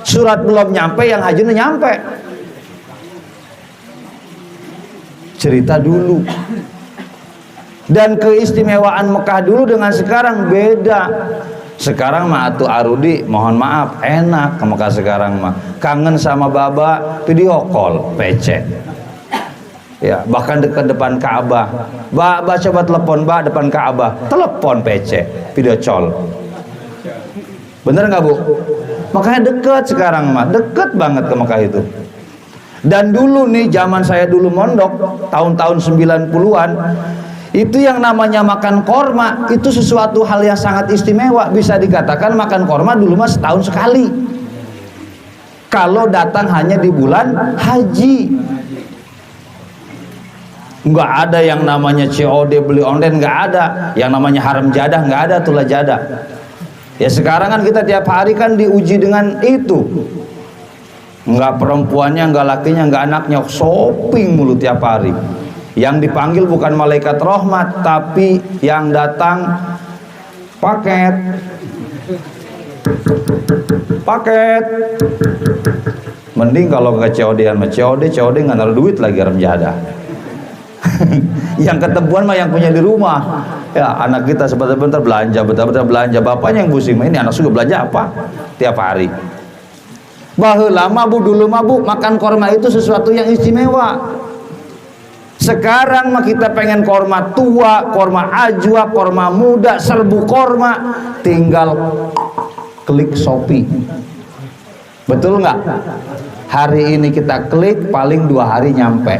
surat belum nyampe, yang haji udah nyampe. Cerita dulu. Dan keistimewaan Mekah dulu dengan sekarang beda. Sekarang mah atuh Arudi, mohon maaf, enak ke Mekah sekarang mah. Kangen sama baba, video call, PC. Ya, bahkan dekat depan Ka'bah. Ba coba telepon depan Ka'bah, telepon PC, video call. Bener nggak Bu? Makanya dekat sekarang mah, dekat banget ke Mekah itu. Dan dulu nih, zaman saya dulu mondok, tahun-tahun 90-an, itu yang namanya makan korma, itu sesuatu hal yang sangat istimewa. Bisa dikatakan makan korma dulu mah setahun sekali. Kalau datang hanya di bulan haji. Nggak ada yang namanya COD beli online, nggak ada. Yang namanya haram jadah, nggak ada tulah jadah. Ya sekarang kan kita tiap hari kan diuji dengan itu. Nggak perempuannya, nggak lakinya, nggak anaknya, shopping mulu tiap hari. Yang dipanggil bukan malaikat rahmat, tapi yang datang paket. Mending kalau nggak COD-an mah COD nggak naruh duit lagi, haram jadah. Yang ketemuan mah yang punya di rumah. Ya, anak kita sebentar-bentar belanja, bentar-bentar belanja. Bapaknya yang pusing, ini anak juga belanja apa tiap hari. Baheula mah Bu, dulu mah Bu, makan korma itu sesuatu yang istimewa. Sekarang mah kita pengen korma tua, korma ajwa, korma muda, serbu korma, tinggal klik Shopee. Betul nggak? Hari ini kita klik, paling 2 hari nyampe.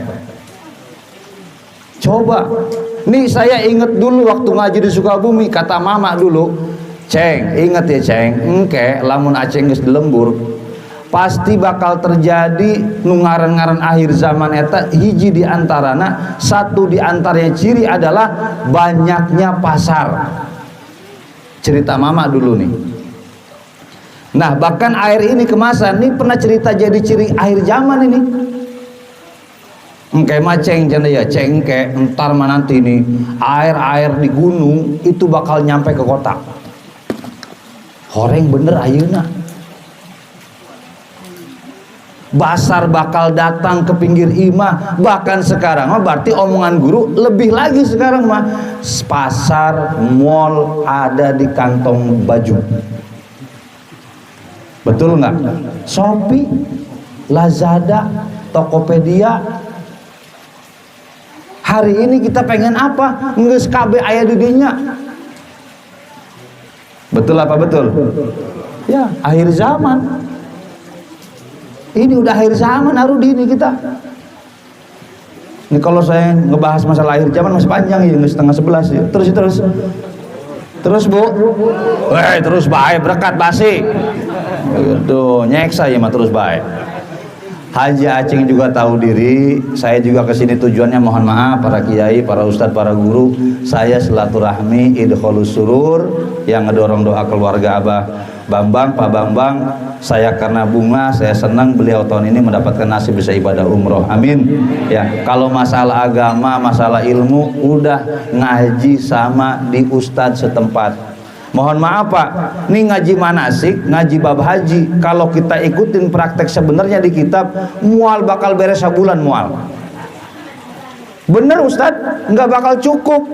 Coba, nih saya inget dulu waktu ngaji di Sukabumi, kata mama dulu, Ceng, inget ya Ceng, engke lamun Aceh geus di lembur, pasti bakal terjadi nungaran-ngaran akhir zaman eta. Hiji diantarana, satu diantaranya ciri adalah banyaknya pasar. Cerita mama dulu nih. Nah bahkan air ini kemasan, ini pernah cerita jadi ciri akhir zaman ini. Engke mah Ceng janda ya, cengke entar mah nanti nih air di gunung itu bakal nyampe ke kota. Horeng bener ayeuna. Basar bakal datang ke pinggir imah. Bahkan sekarang mah berarti omongan guru lebih lagi sekarang mah, pasar, mall ada di kantong baju. Betul nggak? Shopee, Lazada, Tokopedia. Hari ini kita pengen apa? Ngeus kabeh aya di dinya. Betul apa betul? Ya, akhir zaman. Ini udah akhir zaman Arudi ini kita. Ini kalau saya ngebahas masalah akhir zaman masih panjang ya, setengah 11 ya. Terus Bu. Terus baik berkat basi. Aduh, nyeksa ya mah terus baik. Haji Aceng juga tahu diri, saya juga kesini tujuannya mohon maaf para kiai, para ustadz, para guru. Saya silaturahmi, idkholus surur, yang ngedorong doa keluarga Abah Bambang, Pak Bambang. Saya karena bunga, saya senang beliau tahun ini mendapatkan nasib bisa ibadah umroh. Amin. Ya, kalau masalah agama, masalah ilmu, udah ngaji sama di ustadz setempat. Mohon maaf Pak, ini ngaji manasik, ngaji bab haji, kalau kita ikutin praktek sebenarnya di kitab, mual bakal beres sebulan mual. Bener Ustadz, nggak bakal cukup.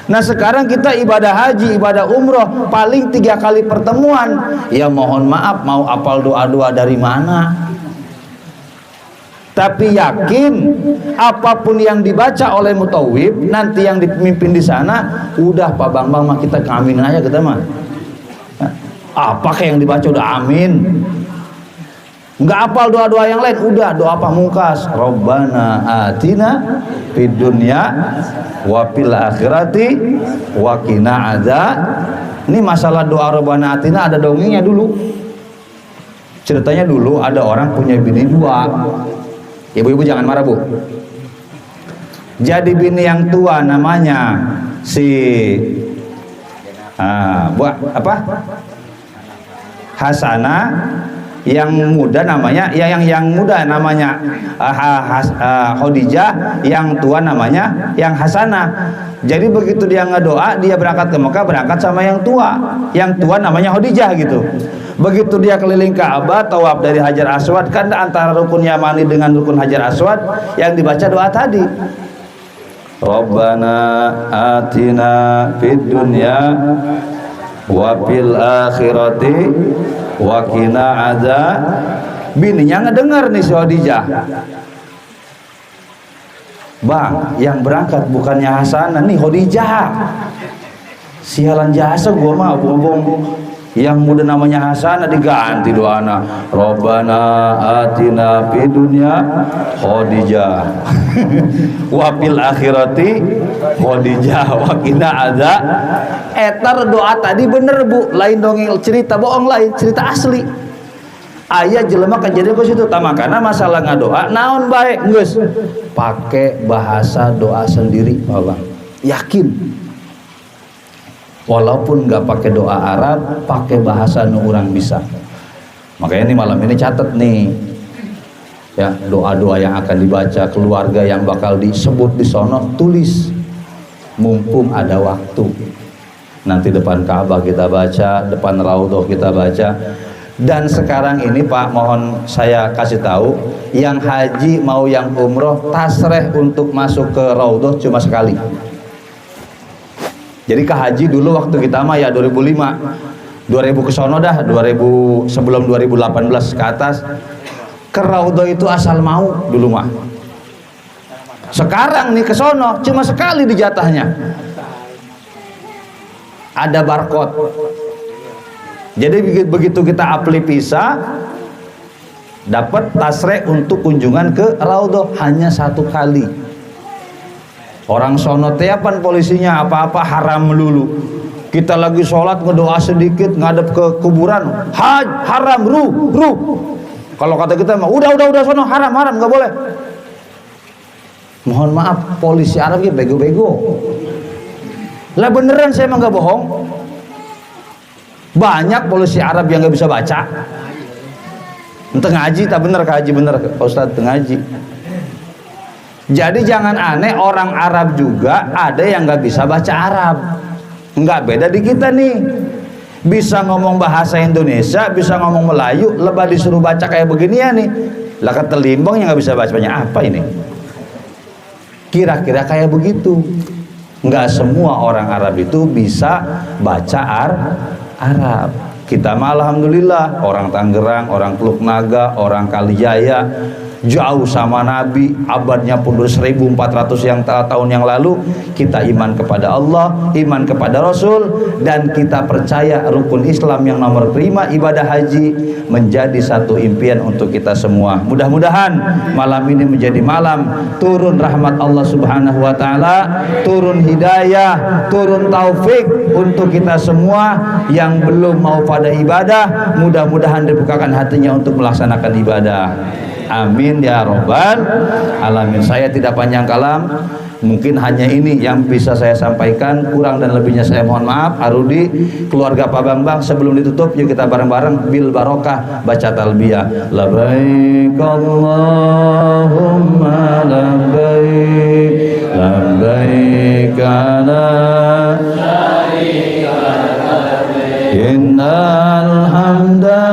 Nah sekarang kita ibadah haji, ibadah umroh, paling 3 kali pertemuan. Ya mohon maaf, mau apal doa-doa dari mana? tapi yakin apapun yang dibaca oleh mutawib nanti yang dipimpin di sana, udah Pak Bambang mah kita amin aja kita mah. Apakah yang dibaca udah amin? Enggak hafal doa-doa yang lain, udah doa pamungkas, Rabbana atina fid dunya wa fil akhirati wa qina adzab. Ini masalah doa Rabbana atina ada dongengnya dulu. Ceritanya dulu ada orang punya bini dua. Ibu-ibu jangan marah, Bu. Jadi bini yang tua namanya Hasanah, yang muda namanya yang muda namanya Khadijah, yang tua namanya yang Hasanah. Jadi begitu dia ngedoa, dia berangkat ke Mekah berangkat sama yang tua namanya Khadijah gitu. Begitu dia keliling Ka'bah, tawaf dari Hajar Aswad, kan antara rukun Yamani dengan rukun Hajar Aswad yang dibaca doa tadi. Rabbana atina fid dunya wa fil akhirati wa qina adzab. Bininya ngedengar nih si Khadijah. Bang, yang berangkat bukannya Hasanah nih, Khadijah. Sialan jasa gua mah bohong. Yang muda namanya Hasanah diganti doana. Rabbana atina fid dunya Khadijah wa fil akhirati Khadijah wa qina adzab. Etar doa tadi bener, Bu, lain dongeng cerita bohong, lain cerita asli. Aya jelema kejadian ku situ tamakana masalah ngadoa naon bae geus pakai bahasa doa sendiri, Bapak. Yakin. Walaupun nggak pakai doa Arab, pakai bahasa nu urang bisa. Makanya nih malam ini catat nih, ya doa-doa yang akan dibaca, keluarga yang bakal disebut di sono, tulis. Mumpung ada waktu. Nanti depan Ka'bah kita baca, depan Raudhah kita baca. Dan sekarang ini Pak, mohon saya kasih tahu, yang haji mau yang umroh, tasreh untuk masuk ke Raudhah cuma sekali. Jadi ke haji dulu waktu kita mah ya 2005, 2000 ke sono dah, 2000 sebelum 2018 ke atas. Ke Raudhah itu asal mau dulu mah. Sekarang nih ke sono cuma sekali di jatahnya. Ada barcode. Jadi begitu kita apli visa, dapat tasreh untuk kunjungan ke Raudhah hanya satu kali. Orang sono teapan polisinya apa-apa haram melulu. Kita lagi sholat ngedoa sedikit ngadep ke kuburan, haram ruh. Kalau kata kita mah udah sono haram nggak boleh. Mohon maaf, polisi Arab ya bego-bego. Lah beneran saya mah nggak bohong. Banyak polisi Arab yang nggak bisa baca. Ente ngaji tak bener, ke haji bener Pak Ustadz ngaji. Jadi jangan aneh, orang Arab juga ada yang nggak bisa baca Arab. Nggak beda di kita nih. Bisa ngomong bahasa Indonesia, bisa ngomong Melayu, lebah disuruh baca kayak begini ya nih. Lah kata Limbong yang nggak bisa bacanya apa ini? Kira-kira kayak begitu. Nggak semua orang Arab itu bisa baca Arab. Kita mah alhamdulillah, orang Tangerang, orang Teluk Naga, orang Kalijaya, jauh sama Nabi, abadnya pun 1400 yang tahun yang lalu. Kita iman kepada Allah, iman kepada Rasul, dan kita percaya rukun Islam yang nomor 5 ibadah haji menjadi satu impian untuk kita semua. Mudah-mudahan malam ini menjadi malam turun rahmat Allah Subhanahu wa taala, turun hidayah, turun taufik untuk kita semua. Yang belum mau pada ibadah, mudah-mudahan dibukakan hatinya untuk melaksanakan ibadah. Amin ya robbal alamin. Saya tidak panjang kalam, mungkin hanya ini yang bisa saya sampaikan. Kurang dan lebihnya saya mohon maaf. Arudi, keluarga Pak Bambang, sebelum ditutup yuk kita bareng-bareng bil barokah baca talbiyah. Labbaik Allahumma labbaik, labbaik la syarika lak, innal hamda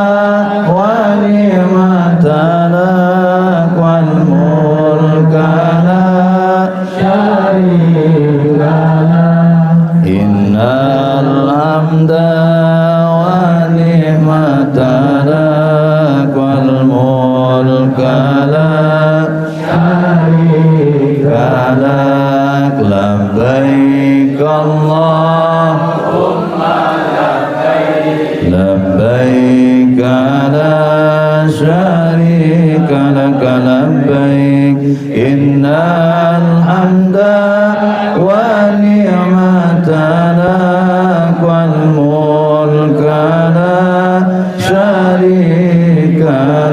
wa ni'mata lak wal mulka la syarika lak, innal hamda wa ni'mata lak wal mulka la والملك لا شريك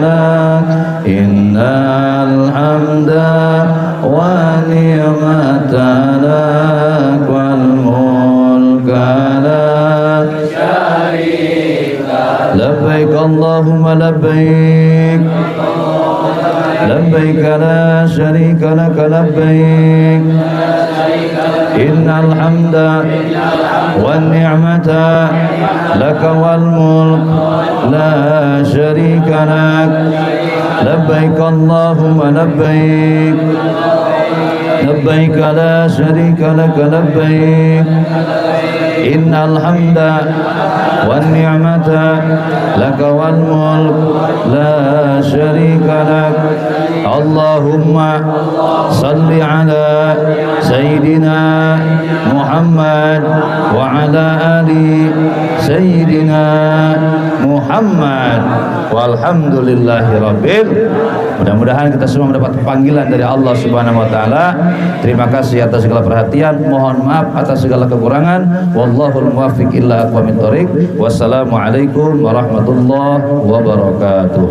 لك إن الحمد والنعمة لك والملك لا شريك لك لبيك اللهم لبيك لبيك لا شريك لك لبيك إن الحمد والنعمة لك والملك لا شريك لك لبيك اللهم لبيك لبيك لا شريك لك لبيك إن الحمد والنعمة لك والملك لا شريك لك اللهم صل على سيدنا محمد وعلى آل سيدنا Muhammad walhamdulillahi rabbil. Mudah-mudahan kita semua mendapat panggilan dari Allah Subhanahu wa taala. Terima kasih atas segala perhatian, mohon maaf atas segala kekurangan. Wallahul muwaffiq illa aqwamit thoriq. Wassalamualaikum warahmatullahi wabarakatuh.